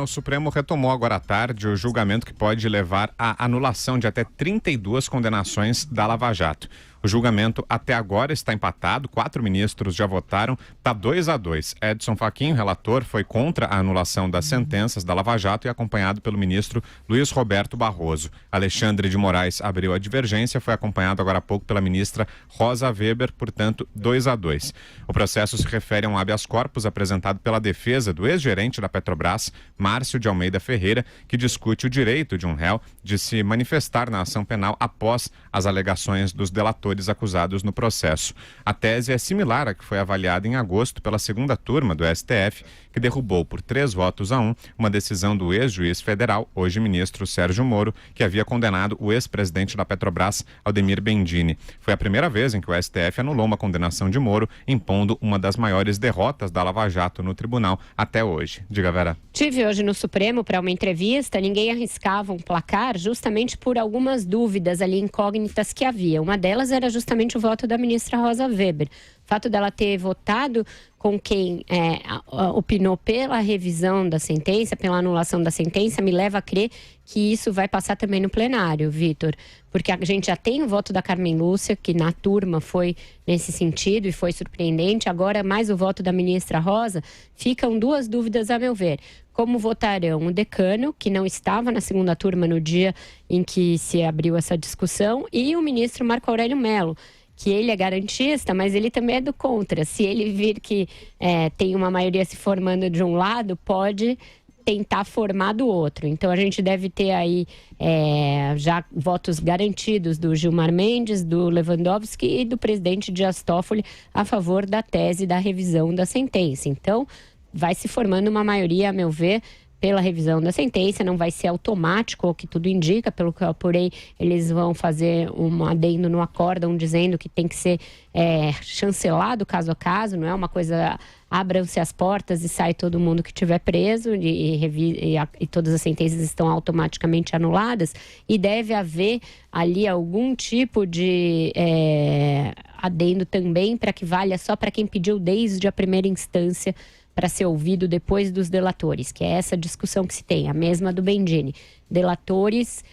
O Supremo retomou agora à tarde o julgamento que pode levar à anulação de até 32 condenações da Lava Jato. O julgamento até agora está empatado, 4 ministros já votaram, está 2-2. Edson Fachin, relator, foi contra a anulação das sentenças da Lava Jato e acompanhado pelo ministro Luiz Roberto Barroso. Alexandre de Moraes abriu a divergência, foi acompanhado agora há pouco pela ministra Rosa Weber, portanto 2-2. O processo se refere a um habeas corpus apresentado pela defesa do ex-gerente da Petrobras, Márcio de Almeida Ferreira, que discute o direito de um réu de se manifestar na ação penal após as alegações dos delatores acusados no processo. A tese é similar à que foi avaliada em agosto pela segunda turma do STF, que derrubou por 3-1 uma decisão do ex-juiz federal, hoje ministro Sérgio Moro, que havia condenado o ex-presidente da Petrobras, Aldemir Bendini. Foi a primeira vez em que o STF anulou uma condenação de Moro, impondo uma das maiores derrotas da Lava Jato no tribunal até hoje. Diga, Vera. Tive hoje no Supremo para uma entrevista, ninguém arriscava um placar justamente por algumas dúvidas ali incógnitas que havia. Uma delas era justamente o voto da ministra Rosa Weber. O fato dela ter votado com quem opinou pela revisão da sentença, pela anulação da sentença, me leva a crer que isso vai passar também no plenário, Vitor. Porque a gente já tem o voto da Carmen Lúcia, que na turma foi nesse sentido e foi surpreendente. Agora, mais o voto da ministra Rosa, ficam duas dúvidas a meu ver. Como votarão o decano, que não estava na segunda turma no dia em que se abriu essa discussão, e o ministro Marco Aurélio Mello, que ele é garantista, mas ele também é do contra. Se ele vir que tem uma maioria se formando de um lado, pode tentar formar do outro. Então, a gente deve ter aí já votos garantidos do Gilmar Mendes, do Lewandowski e do presidente Dias Toffoli a favor da tese da revisão da sentença. Então, vai se formando uma maioria, a meu ver, pela revisão da sentença, não vai ser automático, o que tudo indica, pelo que eu apurei, eles vão fazer um adendo no acórdão dizendo que tem que ser chancelado caso a caso, não é uma coisa, abram-se as portas e sai todo mundo que estiver preso e todas as sentenças estão automaticamente anuladas, e deve haver ali algum tipo de adendo também para que valha só para quem pediu desde a primeira instância para ser ouvido depois dos delatores, que é essa discussão que se tem, a mesma do Bendini. Delatores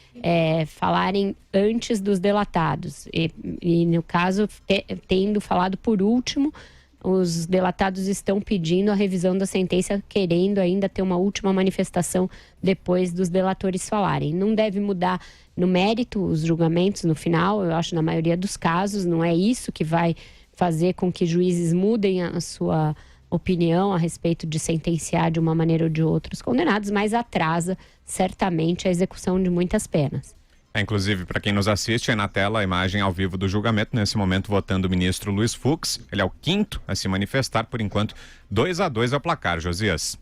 falarem antes dos delatados. E no caso, tendo falado por último, os delatados estão pedindo a revisão da sentença, querendo ainda ter uma última manifestação depois dos delatores falarem. Não deve mudar no mérito os julgamentos no final, eu acho, na maioria dos casos, não é isso que vai fazer com que juízes mudem a sua opinião a respeito de sentenciar de uma maneira ou de outra os condenados, mas atrasa certamente a execução de muitas penas. Inclusive, para quem nos assiste, é na tela a imagem ao vivo do julgamento, nesse momento votando o ministro Luiz Fux. Ele é o quinto a se manifestar, por enquanto 2-2 é o placar, Josias.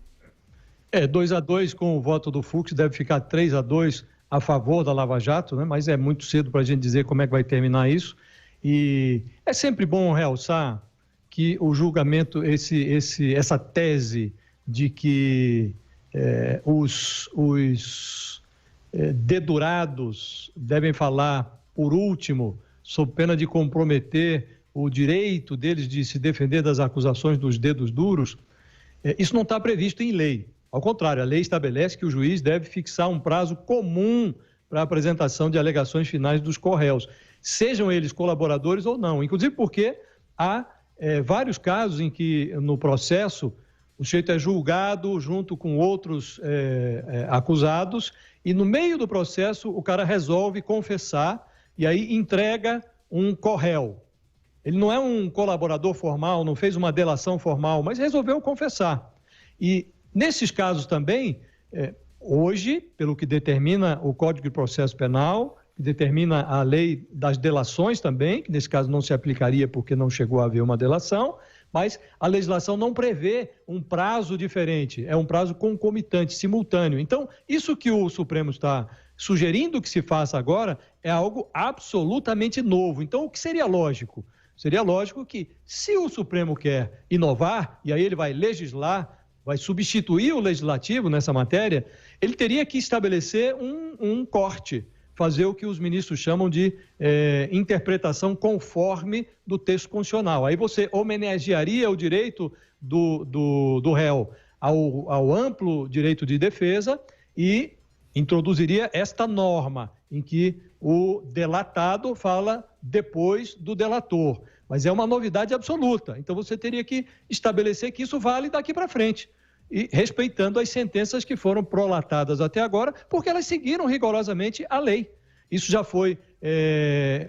2-2 com o voto do Fux, deve ficar 3-2 a favor da Lava Jato, né? Mas é muito cedo para a gente dizer como é que vai terminar isso. E é sempre bom realçar que o julgamento, essa tese de que os dedurados devem falar por último, sob pena de comprometer o direito deles de se defender das acusações dos dedos duros, isso não está previsto em lei. Ao contrário, a lei estabelece que o juiz deve fixar um prazo comum para a apresentação de alegações finais dos corréus, sejam eles colaboradores ou não, inclusive porque há vários casos em que no processo o sujeito é julgado junto com outros acusados e no meio do processo o cara resolve confessar e aí entrega um corréu. Ele não é um colaborador formal, não fez uma delação formal, mas resolveu confessar. E nesses casos também, hoje, pelo que determina o Código de Processo Penal, que determina a lei das delações também, que nesse caso não se aplicaria porque não chegou a haver uma delação, mas a legislação não prevê um prazo diferente, é um prazo concomitante, simultâneo. Então, isso que o Supremo está sugerindo que se faça agora é algo absolutamente novo. Então, o que seria lógico? Seria lógico que, se o Supremo quer inovar, e aí ele vai legislar, vai substituir o legislativo nessa matéria, ele teria que estabelecer um corte, fazer o que os ministros chamam de interpretação conforme do texto constitucional. Aí você homenagearia o direito do réu ao amplo direito de defesa e introduziria esta norma em que o delatado fala depois do delator. Mas é uma novidade absoluta. Então você teria que estabelecer que isso vale daqui para frente, e respeitando as sentenças que foram prolatadas até agora, porque elas seguiram rigorosamente a lei. Isso já foi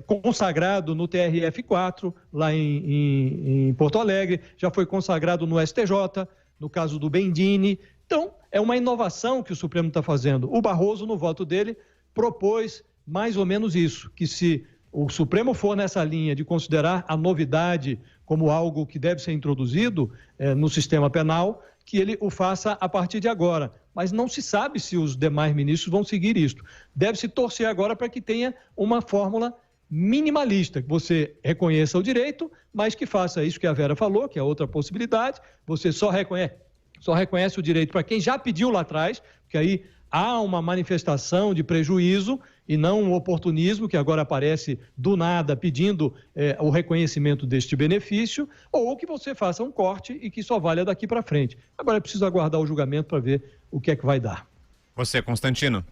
consagrado no TRF4, lá em Porto Alegre, já foi consagrado no STJ, no caso do Bendini. Então, é uma inovação que o Supremo está fazendo. O Barroso, no voto dele, propôs mais ou menos isso, que se o Supremo for nessa linha de considerar a novidade como algo que deve ser introduzido no sistema penal, que ele o faça a partir de agora. Mas não se sabe se os demais ministros vão seguir isto. Deve-se torcer agora para que tenha uma fórmula minimalista, que você reconheça o direito, mas que faça isso que a Vera falou, que é outra possibilidade. Você só reconhece o direito para quem já pediu lá atrás, porque aí há uma manifestação de prejuízo e não um oportunismo que agora aparece do nada pedindo o reconhecimento deste benefício, ou que você faça um corte e que só valha daqui para frente. Agora é preciso aguardar o julgamento para ver o que é que vai dar. Você, Constantino?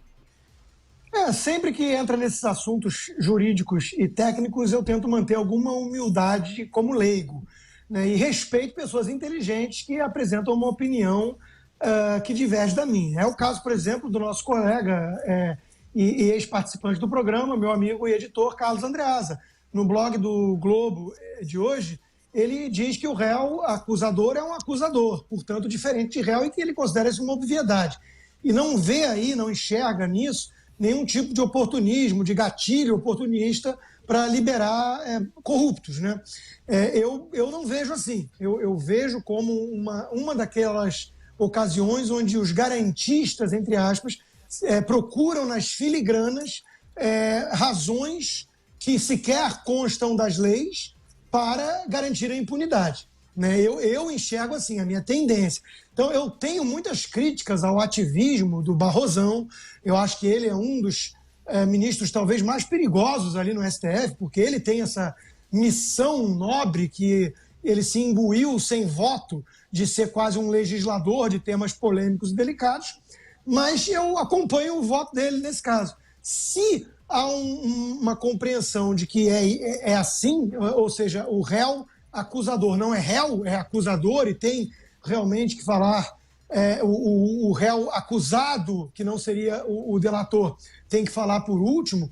Sempre que entra nesses assuntos jurídicos e técnicos, eu tento manter alguma humildade como leigo, né? E respeito pessoas inteligentes que apresentam uma opinião que diverge da minha. É o caso, por exemplo, do nosso colega e ex-participante do programa, meu amigo e editor Carlos Andreasa. No blog do Globo de hoje, ele diz que o réu acusador é um acusador, portanto, diferente de réu, e que ele considera isso uma obviedade. E não vê aí, não enxerga nisso, nenhum tipo de oportunismo, de gatilho oportunista para liberar corruptos, né? Eu não vejo assim. Eu vejo como uma daquelas ocasiões onde os garantistas, entre aspas, procuram nas filigranas razões que sequer constam das leis para garantir a impunidade, né? Eu enxergo assim, a minha tendência. Então, eu tenho muitas críticas ao ativismo do Barrosão. Eu acho que ele é um dos ministros talvez mais perigosos ali no STF, porque ele tem essa missão nobre que ele se imbuiu sem voto de ser quase um legislador de temas polêmicos e delicados, mas eu acompanho o voto dele nesse caso. Se há uma compreensão de que é assim, ou seja, o réu acusador não é réu, é acusador, e tem realmente que falar, o réu acusado, que não seria o delator, tem que falar por último,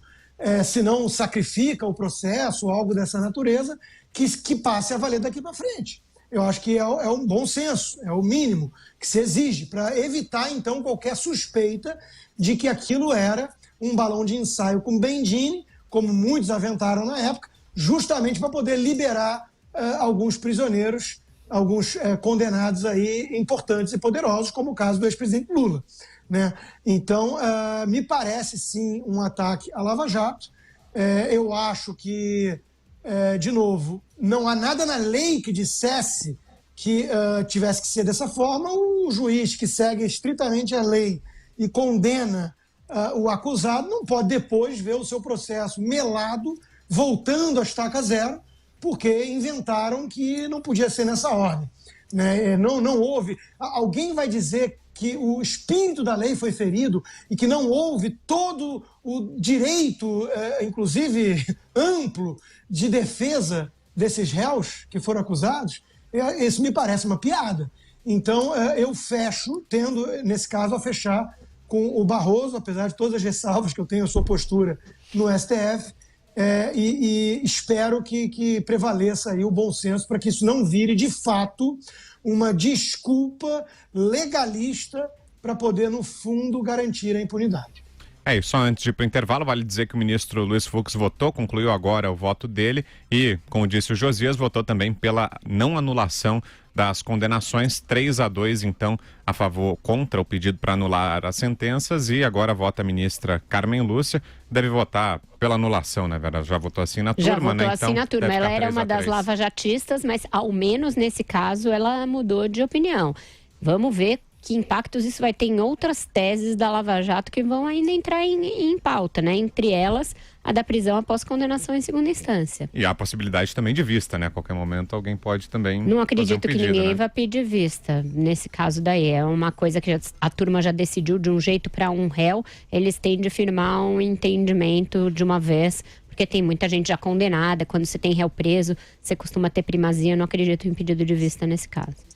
senão sacrifica o processo, algo dessa natureza, que passe a valer daqui para frente. Eu acho que é um bom senso, é o mínimo que se exige para evitar, então, qualquer suspeita de que aquilo era um balão de ensaio com Bendini, como muitos aventaram na época, justamente para poder liberar alguns prisioneiros, alguns condenados aí importantes e poderosos, como o caso do ex-presidente Lula, né? Então, me parece, sim, um ataque à Lava Jato. Eu acho que, de novo, não há nada na lei que dissesse que tivesse que ser dessa forma. O juiz que segue estritamente a lei e condena o acusado não pode depois ver o seu processo melado, voltando à estaca zero, porque inventaram que não podia ser nessa ordem, né? Não houve. Alguém vai dizer que o espírito da lei foi ferido e que não houve todo o direito, inclusive amplo, de defesa desses réus que foram acusados? Isso me parece uma piada. Então, eu fecho, tendo, nesse caso, a fechar com o Barroso, apesar de todas as ressalvas que eu tenho à sua postura no STF, e espero que prevaleça aí o bom senso para que isso não vire, de fato, uma desculpa legalista para poder, no fundo, garantir a impunidade. E só antes de ir para o intervalo, vale dizer que o ministro Luiz Fux concluiu agora o voto dele e, como disse o Josias, votou também pela não anulação das condenações, 3-2, então, a favor, contra o pedido para anular as sentenças, e agora vota a ministra Carmen Lúcia, deve votar pela anulação, né, Vera? Já votou assim na turma, né? Já votou então, assim na turma. Ela era uma das 3-3. lavajatistas, mas ao menos nesse caso ela mudou de opinião. Vamos ver que impactos isso vai ter em outras teses da Lava Jato que vão ainda entrar em pauta, né? Entre elas, a da prisão após condenação em segunda instância. E há a possibilidade também de vista, né? A qualquer momento alguém pode também Não acredito fazer um pedido, que ninguém né? vai pedir vista nesse caso daí. É uma coisa que a turma já decidiu de um jeito para um réu. Eles têm de firmar um entendimento de uma vez, porque tem muita gente já condenada. Quando você tem réu preso, você costuma ter primazia. Eu não acredito em pedido de vista nesse caso.